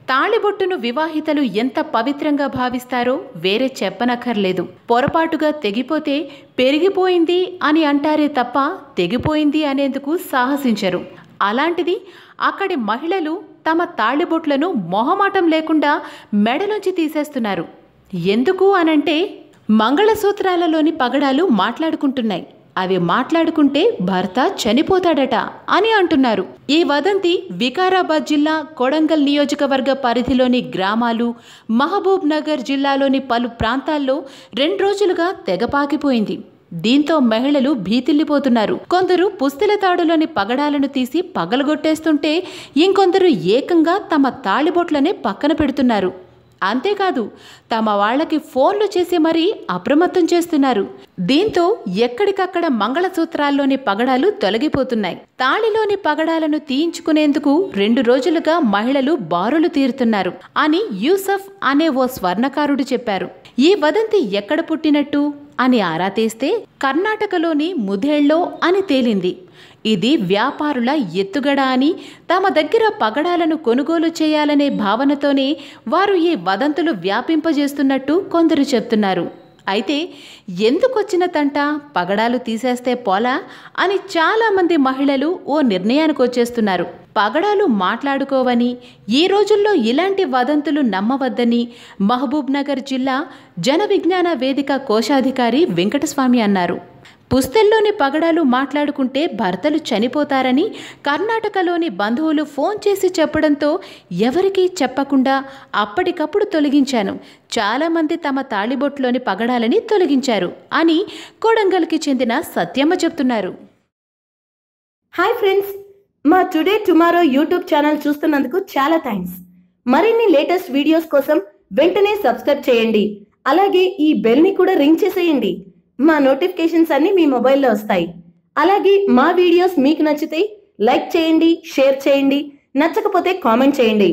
తాళిబొట్టును వివాహితలు ఎంత పవిత్రంగా భావిస్తారో వేరే చెప్పనక్కర్లేదు. పొరపాటుగా తెగిపోతే పెరిగిపోయింది అని అంటారే తప్ప తెగిపోయింది అనేందుకు సాహసించరు. అలాంటిది అక్కడి మహిళలు తమ తాళిబొట్లను మొహమాటం లేకుండా మెడలోంచి తీసేస్తున్నారు. ఎందుకు అనంటే మంగళసూత్రాలలోని పగడాలు మాట్లాడుకుంటున్నాయి. అవి మాట్లాడుకుంటే భర్త చనిపోతాడట అని అంటున్నారు. ఈ వదంతి వికారాబాద్ జిల్లా కొడంగల్ నియోజకవర్గ పరిధిలోని గ్రామాలు, మహబూబ్ నగర్ జిల్లాలోని పలు ప్రాంతాల్లో 2 రోజులుగా తెగపాకిపోయింది. దీంతో మహిళలు భీతిల్లిపోతున్నారు. కొందరు పుస్తెల తాడులోని పగడాలను తీసి పగలగొట్టేస్తుంటే ఇంకొందరు ఏకంగా తమ తాళిబొట్లనే పక్కన పెడుతున్నారు. అంతేకాదు తమ వాళ్లకి ఫోన్లు చేసి మరీ అప్రమత్తం చేస్తున్నారు. దీంతో ఎక్కడికక్కడ మంగళసూత్రాల్లోని పగడాలు తొలగిపోతున్నాయి. తాళిలోని పగడాలను తీయించుకునేందుకు 2 రోజులుగా మహిళలు బారులు తీరుతున్నారు అని యూసఫ్ అనే ఓ స్వర్ణకారుడు చెప్పారు. ఈ వదంతి ఎక్కడ పుట్టినట్టు అని ఆరా తీస్తే కర్ణాటకలోని ముధేళ్లో అని తేలింది. ఇది వ్యాపారుల ఎత్తుగడ అని, తమ దగ్గర పగడాలను కొనుగోలు చేయాలనే భావనతోనే వారు ఈ వదంతులు వ్యాపింపజేస్తున్నట్టు కొందరు చెప్తున్నారు. అయితే ఎందుకొచ్చిన తంట, పగడాలు తీసేస్తే పోలా అని చాలామంది మహిళలు ఓ నిర్ణయానికి వచ్చేస్తున్నారు. పగడాలు మాట్లాడుకోవని, ఈ రోజుల్లో ఇలాంటి వదంతులు నమ్మవద్దని మహబూబ్ నగర్ జిల్లా జన విజ్ఞాన వేదిక కోశాధికారి వెంకటస్వామి అన్నారు. పుస్తెల్లోని పగడాలు మాట్లాడుకుంటే భర్తలు చనిపోతారని కర్ణాటకలోని బంధువులు ఫోన్ చేసి చెప్పడంతో ఎవరికీ చెప్పకుండా అప్పటికప్పుడు తొలగించాను. చాలామంది తమ తాళిబొట్లోని పగడాలని తొలగించారు అని కొడంగల్కి చెందిన సత్యమ్మ చెప్తున్నారు. హాయ్ ఫ్రెండ్స్, మా టుడే టుమారో యూట్యూబ్ ఛానల్ చూస్తున్నందుకు చాలా థ్యాంక్స్. మరిన్ని లేటెస్ట్ వీడియోస్ కోసం వెంటనే సబ్స్క్రైబ్ చేయండి. అలాగే ఈ బెల్ ని కూడా రింగ్ చేసేయండి. మా నోటిఫికేషన్స్ అన్ని మీ మొబైల్లో వస్తాయి. అలాగే మా వీడియోస్ మీకు నచ్చితే లైక్ చేయండి, షేర్ చేయండి, నచ్చకపోతే కామెంట్ చేయండి.